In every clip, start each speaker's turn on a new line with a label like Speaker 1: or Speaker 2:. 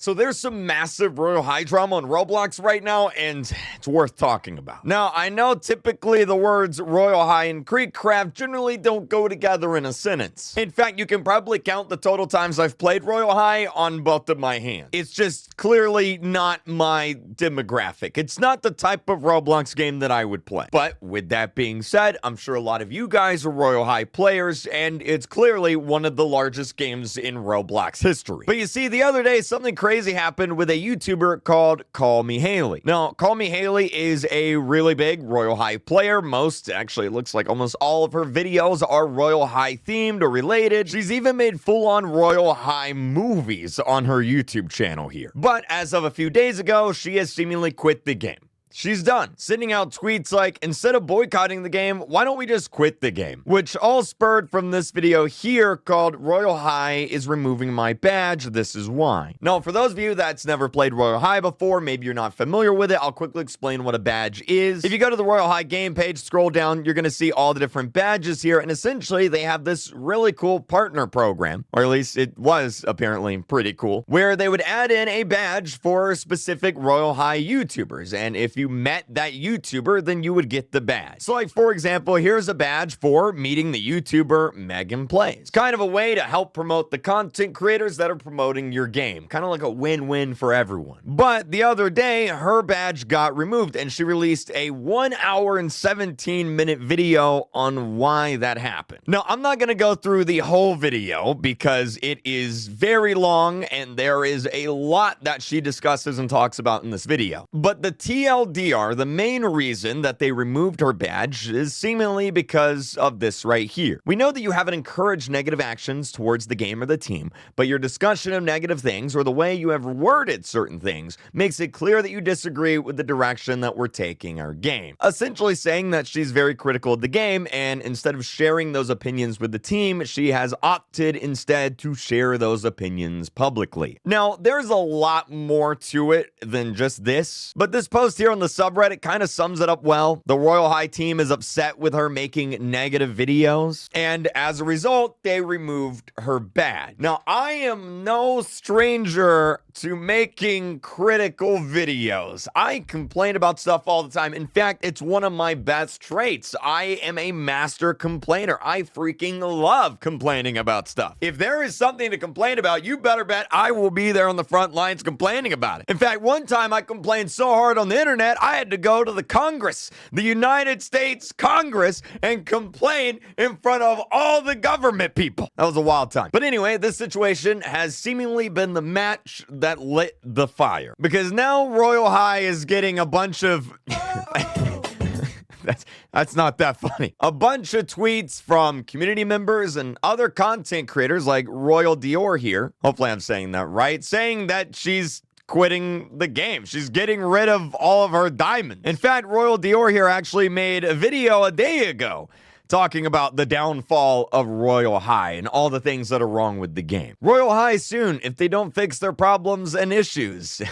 Speaker 1: So there's some massive Royal High drama on Roblox right now, and it's worth talking about. Now, I know typically the words Royal High and Creekcraft generally don't go together in a sentence. In fact, you can probably count the total times I've played Royal High on both of my hands. It's just clearly not my demographic. It's not the type of Roblox game that I would play. But with that being said, I'm sure a lot of you guys are Royal High players, and it's clearly one of the largest games in Roblox history. But you see, the other day, something crazy happened with a YouTuber called Call Me Haley. Now, Call Me Haley is a really big Royal High player. Actually, it looks like almost all of her videos are Royal High themed or related. She's even made full-on Royal High movies on her YouTube channel here. But as of a few days ago, she has seemingly quit the game. She's done, sending out tweets like, instead of boycotting the game, why don't we just quit the game? Which all spurred from this video here called Royal High is removing my badge, this is why. Now, for those of you that's never played Royal High before, maybe you're not familiar with it, I'll quickly explain what a badge is. If you go to the Royal High game page, scroll down, you're gonna see all the different badges here, and essentially they have this really cool partner program, or at least it was apparently pretty cool, where they would add in a badge for specific Royal High YouTubers, and if you met that YouTuber, then you would get the badge. So like, for example, here's a badge for meeting the YouTuber Megan Plays. Kind of a way to help promote the content creators that are promoting your game. Kind of like a win-win for everyone. But the other day, her badge got removed and she released a 1 hour and 17-minute video on why that happened. Now, I'm not going to go through the whole video because it is very long and there is a lot that she discusses and talks about in this video. But the TLDR, the main reason that they removed her badge is seemingly because of this right here. We know that you haven't encouraged negative actions towards the game or the team, but your discussion of negative things or the way you have worded certain things makes it clear that you disagree with the direction that we're taking our game. Essentially saying that she's very critical of the game, and instead of sharing those opinions with the team, she has opted instead to share those opinions publicly. Now, there's a lot more to it than just this, but this post here on the subreddit kind of sums it up well. The Royal High team is upset with her making negative videos, and as a result, they removed her badge. Now, I am no stranger to making critical videos. I complain about stuff all the time. In fact, it's one of my best traits. I am a master complainer. I freaking love complaining about stuff. If there is something to complain about, you better bet I will be there on the front lines complaining about it. In fact, one time I complained so hard on the internet, I had to go to the Congress, the United States Congress, and complain in front of all the government people. That was a wild time. But anyway, this situation has seemingly been the match that lit the fire. Because now Royal High is getting a bunch of... That's not that funny. A bunch of tweets from community members and other content creators like Royal Dior here, hopefully I'm saying that right, saying that she's quitting the game. She's getting rid of all of her diamonds. In fact, Royal Dior here actually made a video a day ago talking about the downfall of Royal High and all the things that are wrong with the game. Royal High soon if they don't fix their problems and issues.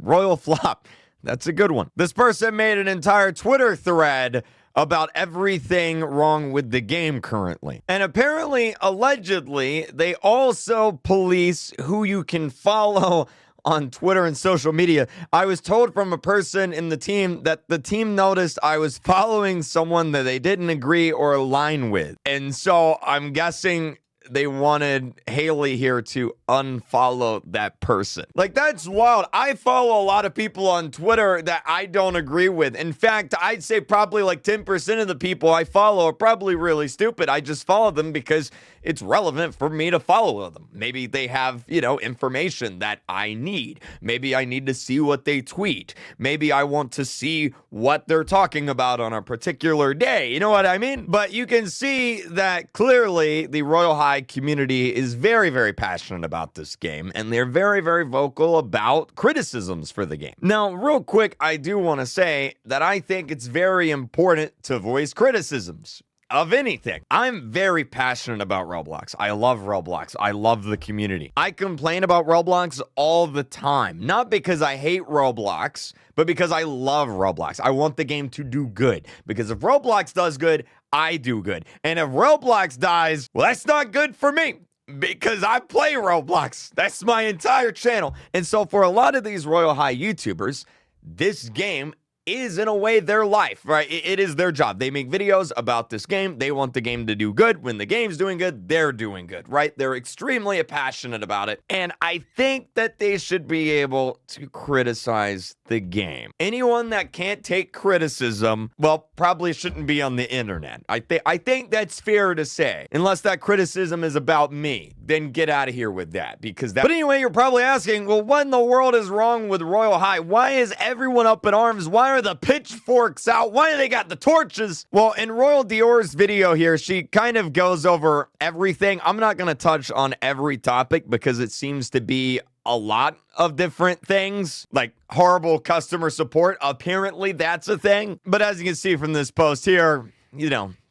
Speaker 1: Royal flop. That's a good one. This person made an entire Twitter thread about everything wrong with the game currently. And apparently, allegedly, they also police who you can follow on Twitter and social media. I was told from a person in the team that the team noticed I was following someone that they didn't agree or align with. And so I'm guessing they wanted Haley here to unfollow that person. Like, that's wild. I follow a lot of people on Twitter that I don't agree with. In fact, I'd say probably like 10% of the people I follow are probably really stupid. I just follow them because it's relevant for me to follow them. Maybe they have, information that I need. Maybe I need to see what they tweet. Maybe I want to see what they're talking about on a particular day. You know what I mean? But you can see that clearly the Royal High community is very, very passionate about this game, and they're very, very vocal about criticisms for the game. Now, real quick, I do want to say that I think it's very important to voice criticisms of anything. I'm very passionate about Roblox. I love Roblox. I love the community. I complain about Roblox all the time, not because I hate Roblox, but because I love Roblox. I want the game to do good, because if Roblox does good, I do good. And if Roblox dies, well, that's not good for me. Because I play Roblox. That's my entire channel. And so for a lot of these Royal High YouTubers, this game is in a way their life, right? It is their job. They make videos about this game. They want the game to do good. When the game's doing good, they're doing good, right? They're extremely passionate about it. And I think that they should be able to criticize the game. Anyone that can't take criticism, well, probably shouldn't be on the internet. I think that's fair to say. Unless that criticism is about me, then get out of here with that. But anyway, you're probably asking, well, what in the world is wrong with Royal High? Why is everyone up in arms? Why are the pitchforks out? Why do they got the torches? Well, in Royal Dior's video here, she kind of goes over everything. I'm not going to touch on every topic because it seems to be a lot of different things, like horrible customer support. Apparently, that's a thing. But as you can see from this post here,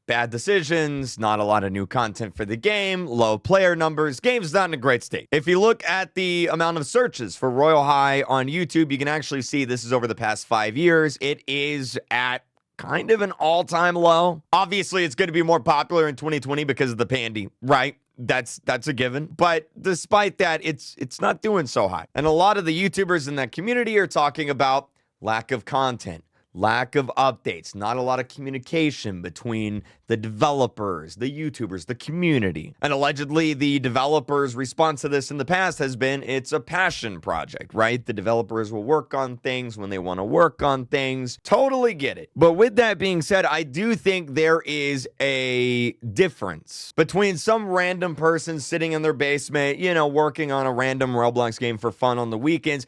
Speaker 1: bad decisions, not a lot of new content for the game, low player numbers. Game's not in a great state. If you look at the amount of searches for Royal High on YouTube, you can actually see this is over the past 5 years. It is at kind of an all-time low. Obviously, it's going to be more popular in 2020 because of the pandy, right? That's a given. But despite that, it's not doing so high. And a lot of the YouTubers in that community are talking about lack of content, lack of updates, not a lot of communication between the developers, the YouTubers, the community. And allegedly, the developers' response to this in the past has been, it's a passion project, right? The developers will work on things when they want to work on things. Totally get it. But with that being said, I do think there is a difference between some random person sitting in their basement, working on a random Roblox game for fun on the weekends,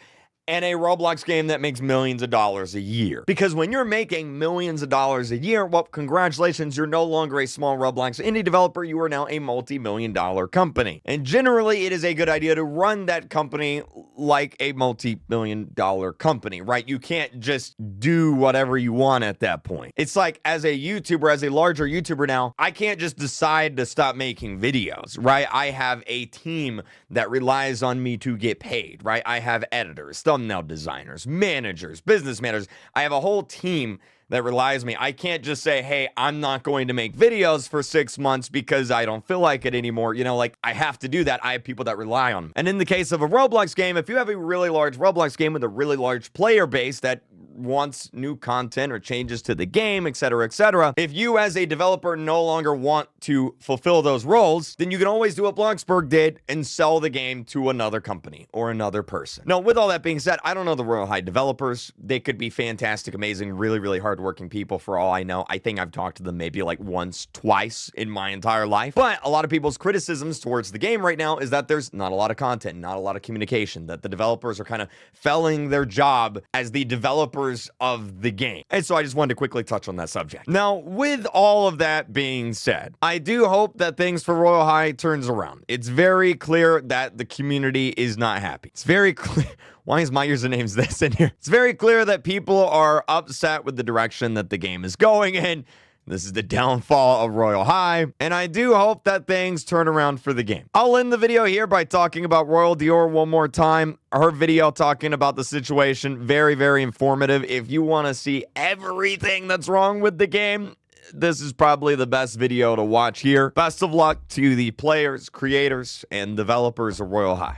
Speaker 1: and a Roblox game that makes millions of dollars a year. Because when you're making millions of dollars a year, well, congratulations, you're no longer a small Roblox indie developer, you are now a multi-million-dollar company. And generally, it is a good idea to run that company like a multi-million-dollar company, right? You can't just do whatever you want at that point. It's like, as a YouTuber, as a larger YouTuber now, I can't just decide to stop making videos, right? I have a team that relies on me to get paid, right? I have editors, thumbnail designers, managers, business managers. I have a whole team that relies on me. I can't just say, hey, I'm not going to make videos for 6 months because I don't feel like it anymore. I have to do that. I have people that rely on me. And in the case of a Roblox game, if you have a really large Roblox game with a really large player base that wants new content or changes to the game, etc., if you as a developer no longer want to fulfill those roles, then you can always do what Bloxburg did and sell the game to another company or another person. Now, with all that being said, I don't know the Royal High developers. They could be fantastic, amazing, really, really hardworking people for all I know. I think I've talked to them maybe like once, twice in my entire life. But a lot of people's criticisms towards the game right now is that there's not a lot of content, not a lot of communication, that the developers are kind of failing their job as the developers of the game. And so I just wanted to quickly touch on that subject. Now, with all of that being said, I do hope that things for Royal High turns around. It's very clear that the community is not happy. It's very clear. Why is my username's this in here? It's very clear that people are upset with the direction that the game is going in. This is the downfall of Royal High, and I do hope that things turn around for the game. I'll end the video here by talking about Royal Dior one more time. Her video talking about the situation, very, very informative. If you want to see everything that's wrong with the game, this is probably the best video to watch here. Best of luck to the players, creators, and developers of Royal High.